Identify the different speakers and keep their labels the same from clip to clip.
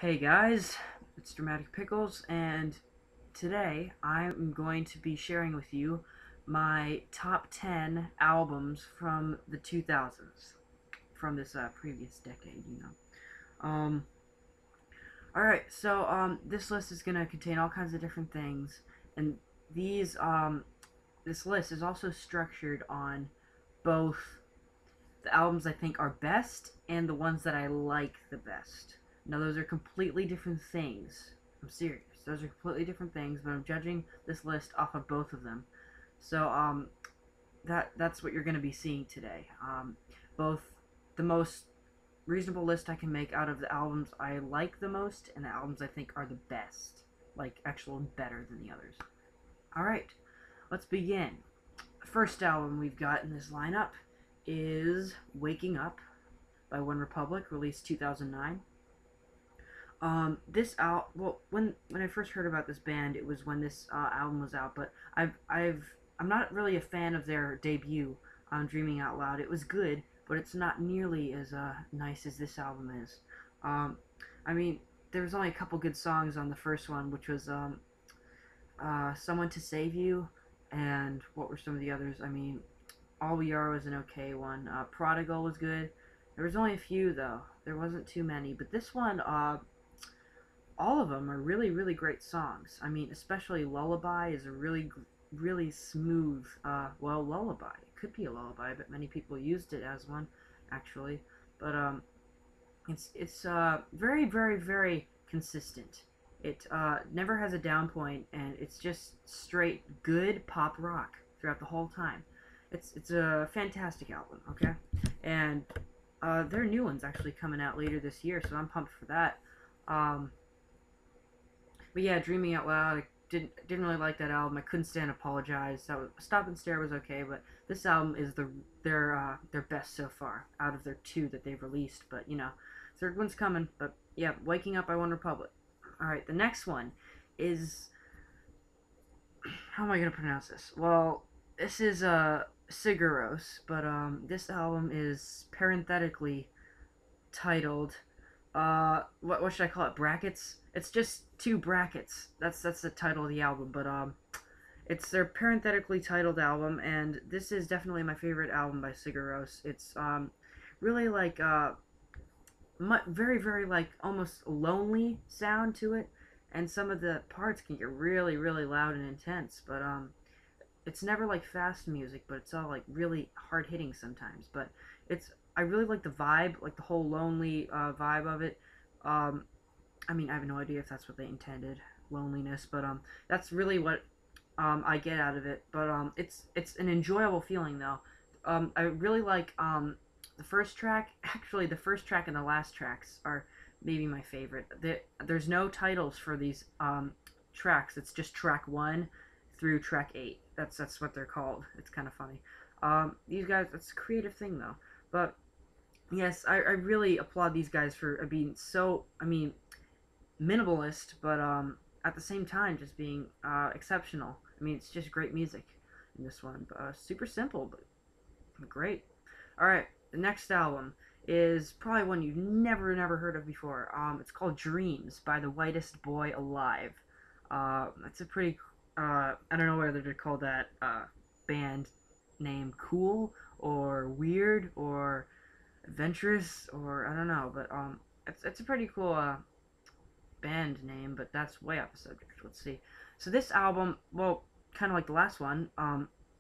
Speaker 1: Hey guys, it's Dramatic Pickles, and today I'm going to be sharing with you my top 10 albums from the 2000s, from this previous decade. Um, alright, so this list is going to contain all kinds of different things, and these, this list is also structured on both the albums I think are best and the ones that I like the best. Now, those are completely different things. I'm serious. Those are completely different things, but I'm judging this list off of both of them. So, that's what you're going to be seeing today. Both the most reasonable list I can make out of the albums I like the most and the albums I think are the best. Like, actually better than the others. Alright, let's begin. The first album we've got in this lineup is Waking Up by One Republic, released 2009. This out well when I first heard about this band, it was when this album was out. But I'm not really a fan of their debut, Dreaming Out Loud. It was good, but it's not nearly as nice as this album is. Um, I mean, there was only a couple good songs on the first one, which was Someone to Save You, and what were some of the others? I mean, All We Are was an okay one. Prodigal was good. There was only a few though. There wasn't too many, but this one, all of them are really, really great songs. I mean, especially Lullaby is a really, really smooth, lullaby. It could be a lullaby, but many people used it as one, actually. But it's very, very, very consistent. It never has a down point, and it's just straight good pop rock throughout the whole time. It's a fantastic album, okay? And their new one's actually coming out later this year, so I'm pumped for that. Um, but yeah, Dreaming Out Loud, I didn't really like that album. I couldn't stand Apologize. So Stop and Stare was okay, but this album is their best so far out of their two that they've released. But third one's coming. But yeah, Waking Up by One Republic. All right, the next one is, how am I gonna pronounce this? Well, this is Sigur Rós, but this album is parenthetically titled, what should I call it? Brackets. It's just two brackets. That's the title of the album, but it's their parenthetically titled album, and this is definitely my favorite album by Sigur Rós. It's really like very, very like almost lonely sound to it, and some of the parts can get really, really loud and intense, but it's never like fast music, but it's all like really hard hitting sometimes. But it's I really like the vibe, like the whole lonely vibe of it. Um, I mean, I have no idea if that's what they intended, loneliness, but that's really what I get out of it. But it's an enjoyable feeling though. I really like the first track. Actually, the first track and the last tracks are maybe my favorite. There's no titles for these tracks. It's just track one through track eight. That's what they're called. It's kind of funny. These guys, it's a creative thing though. But yes, I really applaud these guys for being so. I mean, minimalist, but at the same time, just being exceptional. I mean, it's just great music in this one. Super simple, but great. All right, the next album is probably one you've never heard of before. It's called Dreams by the Whitest Boy Alive. That's a pretty I don't know whether to call that band name cool or weird or adventurous, or I don't know, but it's a pretty cool band name, but that's way off the subject. Let's see. So this album, well, kind of like the last one,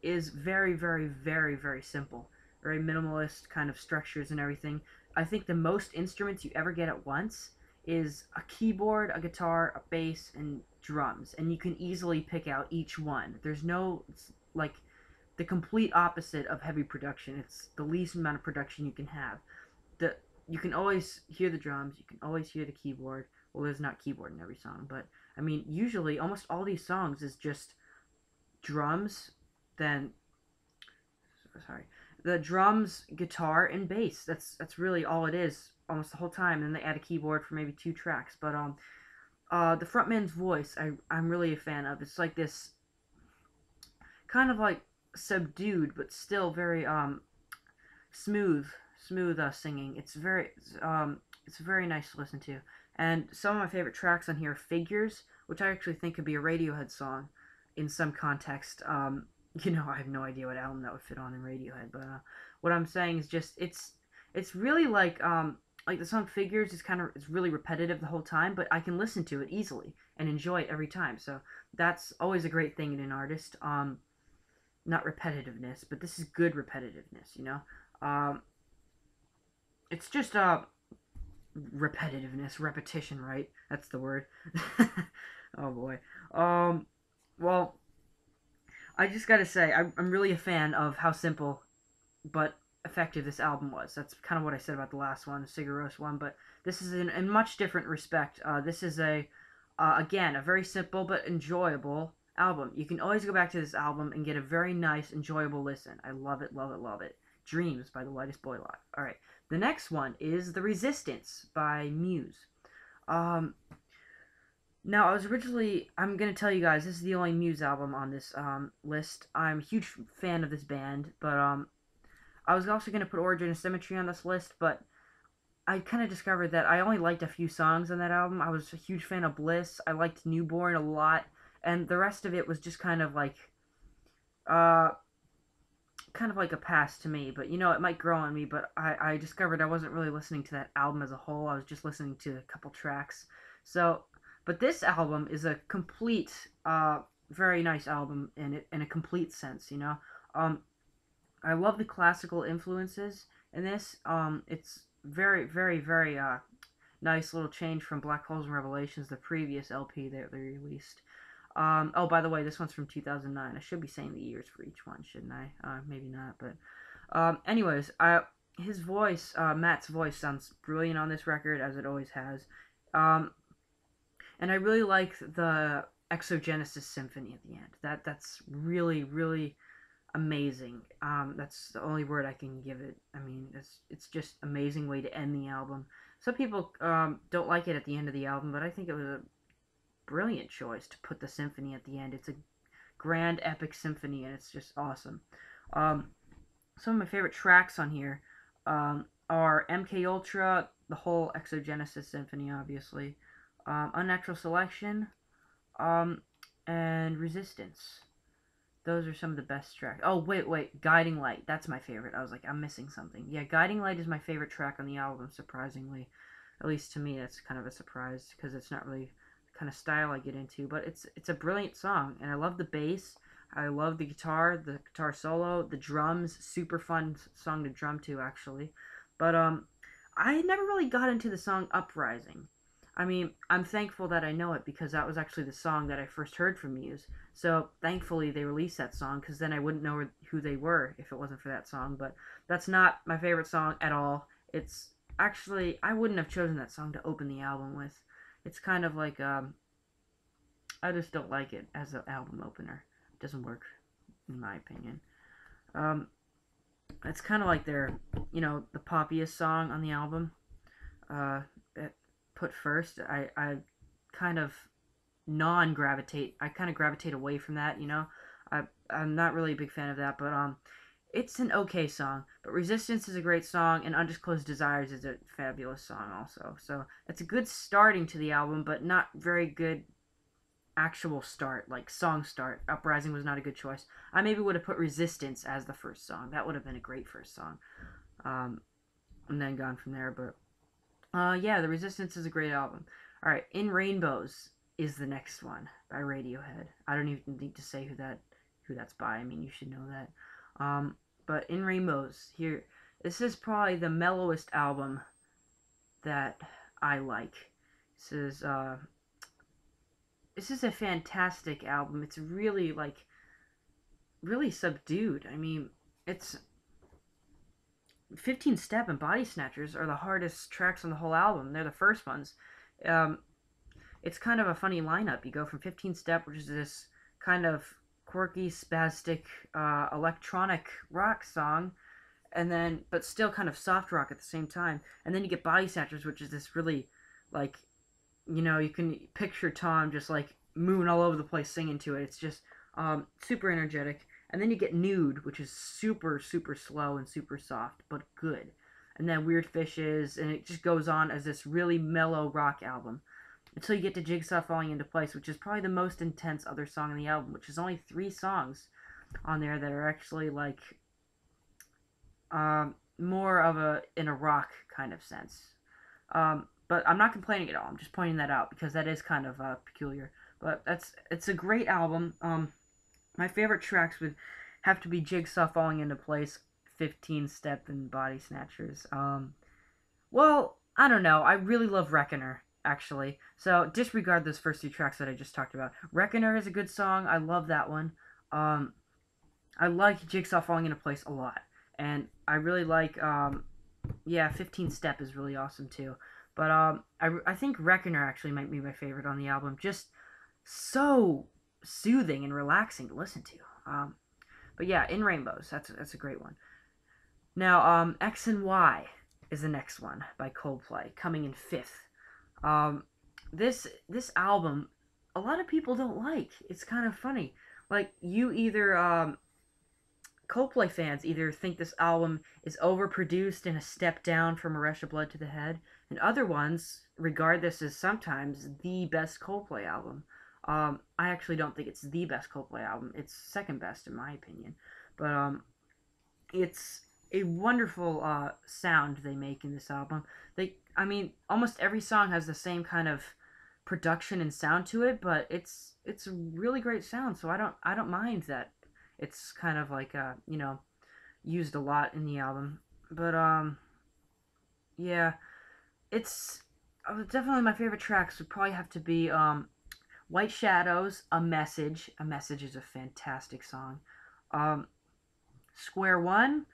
Speaker 1: is very, very, very, very simple, very minimalist kind of structures and everything. I think the most instruments you ever get at once is a keyboard, a guitar, a bass, and drums, and you can easily pick out each one. There's no, it's like the complete opposite of heavy production. It's the least amount of production you can have. The You can always hear the drums, you can always hear the keyboard. Well, there's not keyboard in every song, but I mean, usually almost all these songs is just drums, then sorry, the drums, guitar, and bass. That's really all it is almost the whole time. And then they add a keyboard for maybe two tracks. But the frontman's voice, I'm really a fan of. It's like this kind of like subdued, but still very smooth, smooth singing. It's very it's very nice to listen to. And some of my favorite tracks on here are Figures, which I actually think could be a Radiohead song in some context. I have no idea what album that would fit on in Radiohead, but what I'm saying is just it's really like the song Figures is it's really repetitive the whole time, but I can listen to it easily and enjoy it every time. So that's always a great thing in an artist. Not repetitiveness, but this is good repetitiveness, you know? Um, it's just repetitiveness, repetition, right? That's the word. Oh boy. Well, I just gotta say, I'm really a fan of how simple but effective this album was. That's kind of what I said about the last one, the Sigur Rós one, but this is in much different respect. This is again, a very simple but enjoyable album. You can always go back to this album and get a very nice, enjoyable listen. I love it, love it, love it. Dreams by the Whitest Boy Alive. Alright, the next one is The Resistance by Muse. Um, Now, I'm going to tell you guys, this is the only Muse album on this list. I'm a huge fan of this band, but I was also going to put Origin of Symmetry on this list, but I kind of discovered that I only liked a few songs on that album. I was a huge fan of Bliss. I liked Newborn a lot, and the rest of it was just uh, kind of like a pass to me. But it might grow on me. But I discovered I wasn't really listening to that album as a whole. I was just listening to a couple tracks. So, but this album is a complete, very nice album in a complete sense. Um, I love the classical influences in this. It's very, very, very nice little change from Black Holes and Revelations, the previous LP that they released. Oh, by the way, this one's from 2009. I should be saying the years for each one, shouldn't I? Maybe not, but anyways, his voice, Matt's voice, sounds brilliant on this record, as it always has. Um, and I really like the Exogenesis Symphony at the end. That's really, really amazing. That's the only word I can give it. I mean, it's just amazing way to end the album. Some people don't like it at the end of the album, but I think it was a brilliant choice to put the symphony at the end. It's a grand epic symphony, and it's just awesome. Um, some of my favorite tracks on here are MK Ultra, the whole Exogenesis Symphony, obviously, Unnatural Selection, um, and Resistance. Those are some of the best tracks. Oh, wait. Guiding Light. That's my favorite. I was like, I'm missing something. Yeah, Guiding Light is my favorite track on the album, surprisingly. At least to me, that's kind of a surprise, because it's not really the kind of style I get into. But it's a brilliant song, and I love the bass. I love the guitar solo, the drums. Super fun song to drum to, actually. But I never really got into the song Uprising. I mean, I'm thankful that I know it, because that was actually the song that I first heard from Muse. So thankfully they released that song, because then I wouldn't know who they were if it wasn't for that song. But that's not my favorite song at all. It's actually, I wouldn't have chosen that song to open the album with. It's kind of like I just don't like it as an album opener. It doesn't work, in my opinion. Um, it's kind of like the poppiest song on the album. Uh, Put first. I kind of I kind of gravitate away from that. I'm not really a big fan of that, but it's an okay song. But Resistance is a great song, and Undisclosed Desires is a fabulous song also. So it's a good starting to the album, but not very good actual start, like song start. Uprising was not a good choice. I maybe would have put Resistance as the first song. That would have been a great first song. Um, and then gone from there, but yeah, The Resistance is a great album. Alright, In Rainbows is the next one by Radiohead. I don't even need to say who that's by. I mean, you should know that. But In Rainbows, this is probably the mellowest album that I like. This is this is a fantastic album. It's really really subdued. I mean, it's 15 Step and Body Snatchers are the hardest tracks on the whole album. They're the first ones. Um, it's kind of a funny lineup. You go from 15 Step, which is this kind of quirky, spastic, electronic rock song, but still kind of soft rock at the same time. And then you get Body Snatchers, which is this really, you can picture Tom just moving all over the place singing to it. It's just super energetic. And then you get Nude, which is super, super slow and super soft, but good. and then Weird Fishes, and it just goes on as this really mellow rock album until you get to Jigsaw Falling Into Place, which is probably the most intense other song on the album, which is only 3 songs on there that are actually like more of a in a rock kind of sense. But I'm not complaining at all. I'm just pointing that out because that is kind of peculiar. But it's a great album. My favorite tracks would have to be Jigsaw Falling Into Place, 15 Step, and Body Snatchers. Well, I don't know. I really love Reckoner, actually. So disregard those first 2 tracks that I just talked about. Reckoner is a good song. I love that one. I like Jigsaw Falling Into Place a lot. And I really like, yeah, 15 Step is really awesome too. But I think Reckoner actually might be my favorite on the album. Just so soothing and relaxing to listen to. But yeah, In Rainbows, that's a great one. Now, X and Y is the next one by Coldplay, coming in 5th. This album, a lot of people don't like. It's kind of funny. Like, you either Coldplay fans either think this album is overproduced and a step down from A Rush of Blood to the Head, and other ones regard this as sometimes the best Coldplay album. I actually don't think it's the best Coldplay album. It's second best in my opinion, but it's a wonderful sound they make in this album. I mean, almost every song has the same kind of production and sound to it, but it's a really great sound. So I don't mind that it's kind of like used a lot in the album. But yeah, it's definitely my favorite tracks would probably have to be White Shadows, A Message. A Message is a fantastic song. Square One.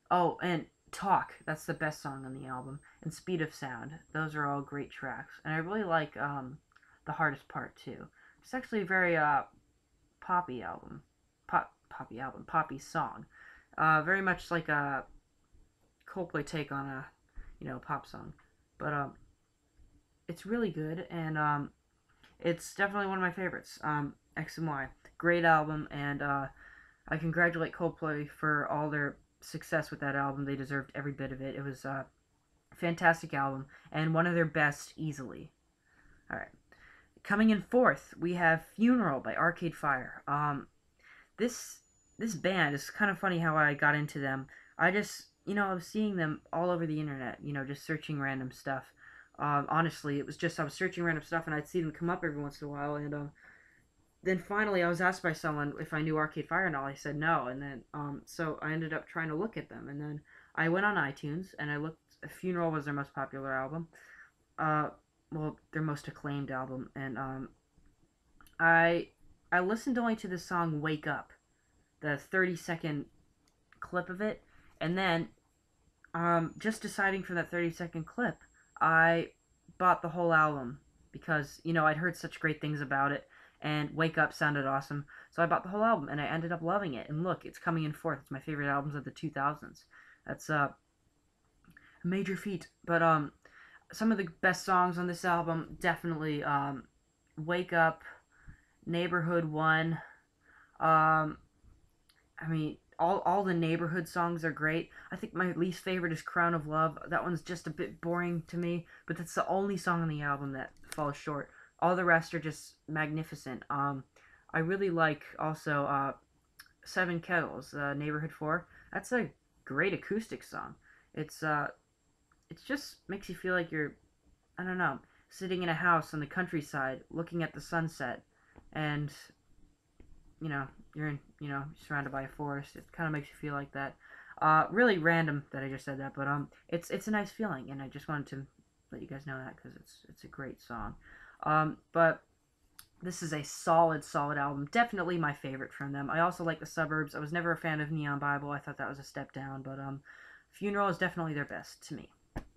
Speaker 1: Oh, and Talk. That's the best song on the album. And Speed of Sound. Those are all great tracks. And I really like The Hardest Part too. It's actually a very poppy album. Poppy song. Very much like a Coldplay take on a pop song. But it's really good, and it's definitely one of my favorites. X and Y, great album, and I congratulate Coldplay for all their success with that album. They deserved every bit of it. It was a fantastic album and one of their best easily. All right, coming in 4th, we have Funeral by Arcade Fire. This band is kind of funny how I got into them. I just I was seeing them all over the internet. Just searching random stuff. Honestly, it was just I was searching random stuff and I'd see them come up every once in a while, and then finally I was asked by someone if I knew Arcade Fire and all. I said no, and then so I ended up trying to look at them, and then I went on iTunes and I looked. Funeral was their most popular album, well, their most acclaimed album, and I listened only to the song "Wake Up," the 30-second clip of it, and then just deciding for that 30-second clip, I bought the whole album because I'd heard such great things about it. And Wake Up sounded awesome. So I bought the whole album, and I ended up loving it. And look, it's coming in 4th. It's my favorite albums of the 2000s. That's a major feat. But some of the best songs on this album, definitely Wake Up, Neighborhood 1. I mean, all the Neighborhood songs are great. I think my least favorite is Crown of Love. That one's just a bit boring to me, but that's the only song on the album that falls short. All the rest are just magnificent. I really like also Seven Kettles, Neighborhood 4. That's a great acoustic song. It just makes you feel like you're, I don't know, sitting in a house on the countryside looking at the sunset, and you're surrounded by a forest. It kind of makes you feel like that. Really random that I just said that, but it's a nice feeling, and I just wanted to let you guys know that because it's a great song. But this is a solid album. Definitely my favorite from them. I also like The Suburbs. I was never a fan of Neon Bible. I thought that was a step down, but Funeral is definitely their best to me,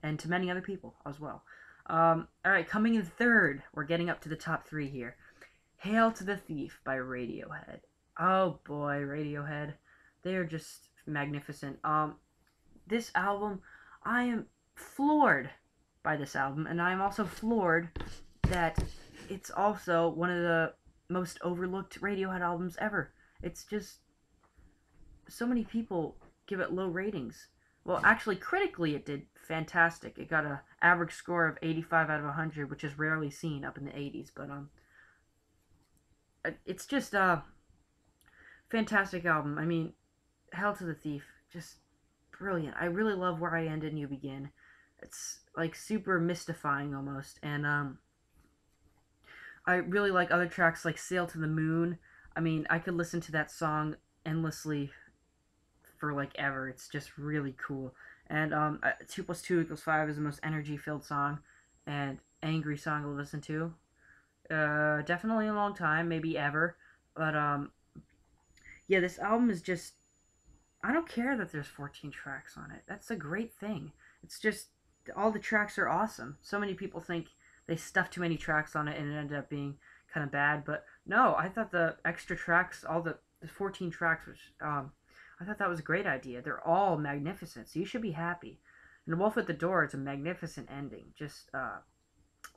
Speaker 1: and to many other people as well. All right, coming in 3rd, we're getting up to the top 3 here. Hail to the Thief by Radiohead. Oh boy, Radiohead. They are just magnificent. This album, I am floored by this album, and I am also floored that it's also one of the most overlooked Radiohead albums ever. It's just so many people give it low ratings. Well, actually, critically it did fantastic. It got a average score of 85 out of 100, which is rarely seen up in the 80s. But it's just a fantastic album. I mean, Hell to the Thief, just brilliant. I really love Where I End and You Begin. It's like super mystifying almost, and I really like other tracks like Sail to the Moon. I mean, I could listen to that song endlessly for like ever. It's just really cool. And 2 + 2 = 5 is the most energy filled song and angry song to listen to. Definitely a long time, maybe ever. But yeah, this album is just. I don't care that there's 14 tracks on it. That's a great thing. It's just all the tracks are awesome. So many people think they stuffed too many tracks on it and it ended up being kind of bad, but no, I thought the extra tracks, all the 14 tracks, which I thought that was a great idea. They're all magnificent, so you should be happy. And The Wolf at the Door, it's a magnificent ending. Just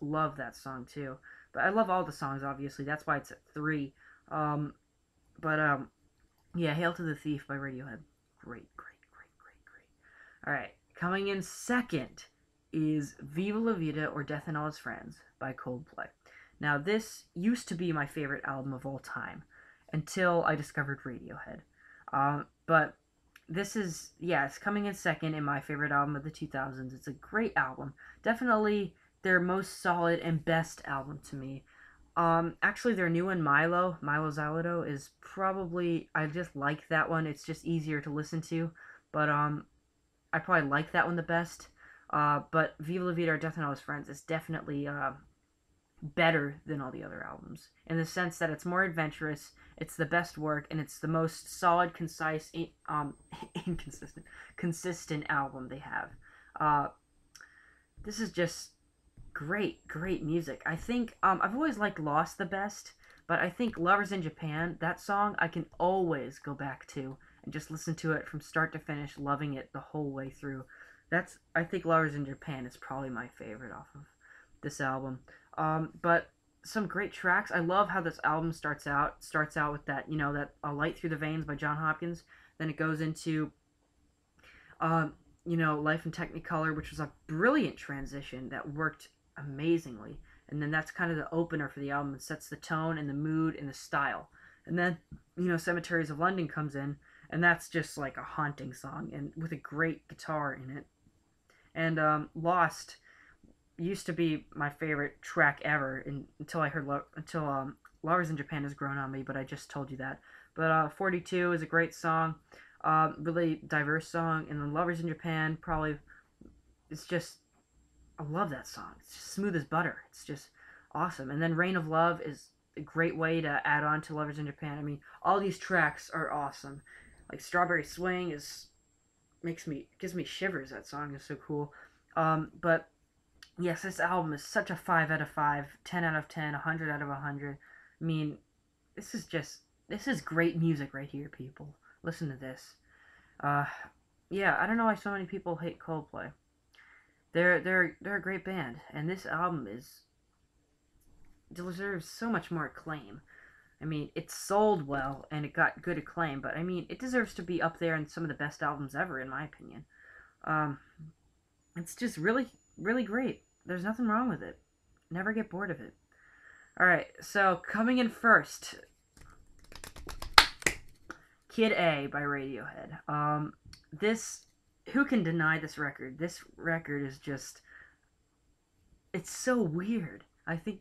Speaker 1: love that song too. But I love all the songs, obviously. That's why it's at 3. Um, but yeah, Hail to the Thief by Radiohead. Great, great, great, great, great. Alright, coming in second is Viva La Vida or Death and All Its Friends by Coldplay. Now, this used to be my favorite album of all time until I discovered Radiohead. But this is, yeah, it's coming in second in my favorite album of the 2000s. It's a great album. Definitely their most solid and best album to me. Actually, their new one, Milo Xyloto, is probably, I just like that one. It's just easier to listen to, but I probably like that one the best. But Viva La Vida or Death and All His Friends is definitely better than all the other albums in the sense that it's more adventurous, it's the best work, and it's the most solid, concise, consistent album they have. This is just great, great music. I think I've always liked Lost the best, but I think Lovers in Japan, that song, I can always go back to and just listen to it from start to finish, loving it the whole way through. I think Lovers in Japan is probably my favorite off of this album. But some great tracks. I love how this album starts out. Starts out with that, that "A Light Through the Veins" by John Hopkins. Then it goes into, "Life in Technicolor," which was a brilliant transition that worked amazingly. And then that's kind of the opener for the album. It sets the tone and the mood and the style. And then, "Cemeteries of London" comes in, and that's just like a haunting song and with a great guitar in it. And "Lost" used to be my favorite track ever until I heard Lovers in Japan has grown on me, but I just told you that. But 42 is a great song, really diverse song, and then Lovers in Japan probably it's just I love that song. It's just smooth as butter. It's just awesome. And then Rain of Love is a great way to add on to Lovers in Japan. I mean, all these tracks are awesome. Like Strawberry Swing gives me shivers. That song is so cool. But yes, this album is such a 5 out of 5, 10 out of 10, 100 out of 100. I mean, this is great music right here, people. Listen to this. Yeah, I don't know why so many people hate Coldplay. They're a great band, and this album deserves so much more acclaim. I mean, it sold well and it got good acclaim, but I mean, it deserves to be up there in some of the best albums ever, in my opinion. Um, it's just really, really great. There's nothing wrong with it. Never get bored of it. Alright, so coming in first, Kid A by Radiohead. Who can deny this record? This record is just, it's so weird. I think,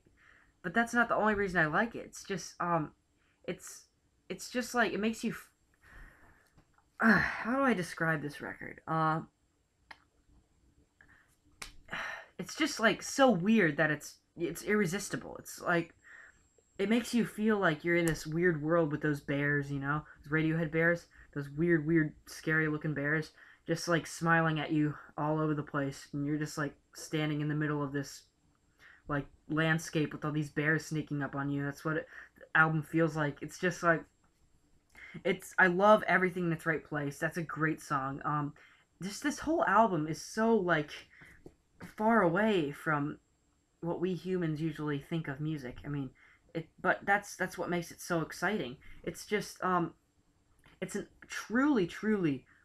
Speaker 1: but that's not the only reason I like it. It's just, it's just like, it makes you, how do I describe this record? It's just like so weird that it's irresistible. It's like it makes you feel like you're in this weird world with those bears, those Radiohead bears, those weird, scary looking bears, just like smiling at you all over the place, and you're just like standing in the middle of this like landscape with all these bears sneaking up on you. That's what the album feels like. It's just like I love Everything in Its Right Place. That's a great song. Just this whole album is so like far away from what we humans usually think of music. I mean, but that's what makes it so exciting. It's just it's a truly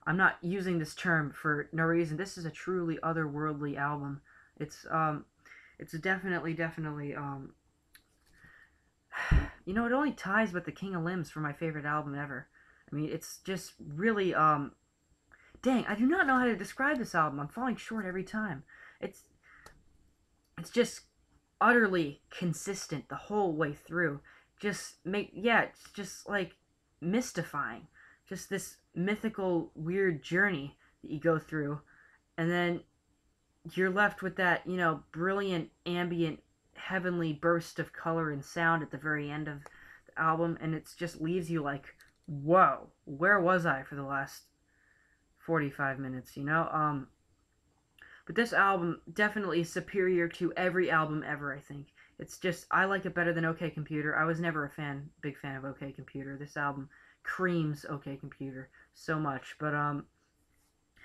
Speaker 1: I'm not using this term for no reason. This is a truly otherworldly album. It's it's definitely you know, it only ties with The King of Limbs for my favorite album ever. I mean, it's just really dang, I do not know how to describe this album. I'm falling short every time. It's it's just utterly consistent the whole way through. It's just like mystifying. Just this mythical weird journey that you go through, and then you're left with that, you know, brilliant ambient heavenly burst of color and sound at the very end of the album, and it just leaves you like, whoa, where was I for the last 45 minutes, you know? But this album definitely is superior to every album ever, I think. It's just, I like it better than OK Computer. I was never big fan of OK Computer. This album creams OK Computer so much. But,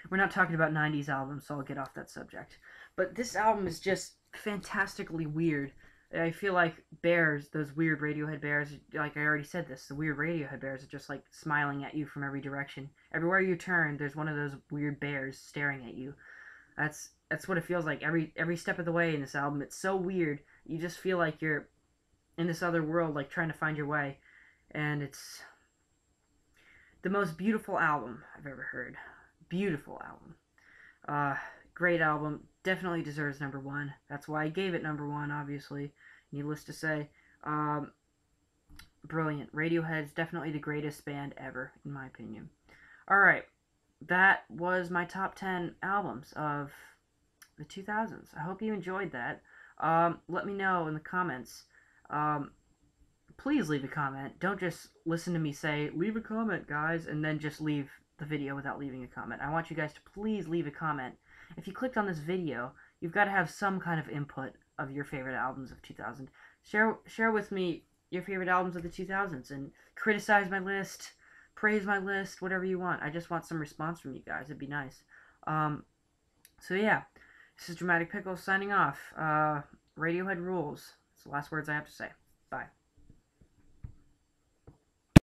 Speaker 1: we're not talking about 90s albums, so I'll get off that subject. But this album is just fantastically weird. I feel like bears, those weird Radiohead bears, like I already said this, the weird Radiohead bears are just like smiling at you from every direction. Everywhere you turn, there's one of those weird bears staring at you. That's what it feels like every step of the way in this album. It's so weird. You just feel like you're in this other world, like trying to find your way, and it's the most beautiful album I've ever heard. Beautiful album. Great album. Definitely deserves number one. That's why I gave it number one. Obviously, needless to say. Brilliant. Radiohead's definitely the greatest band ever, in my opinion. All right, that was my top 10 albums of the 2000s. I hope you enjoyed that. Let me know in the comments. Please leave a comment. Don't just listen to me say, leave a comment, guys, and then just leave the video without leaving a comment. I want you guys to please leave a comment. If you clicked on this video, you've got to have some kind of input of your favorite albums of 2000. Share with me your favorite albums of the 2000s and criticize my list, praise my list, whatever you want. I just want some response from you guys. It'd be nice. So yeah, this is Dramatic Pickle signing off. Radiohead rules. That's the last words I have to say. Bye.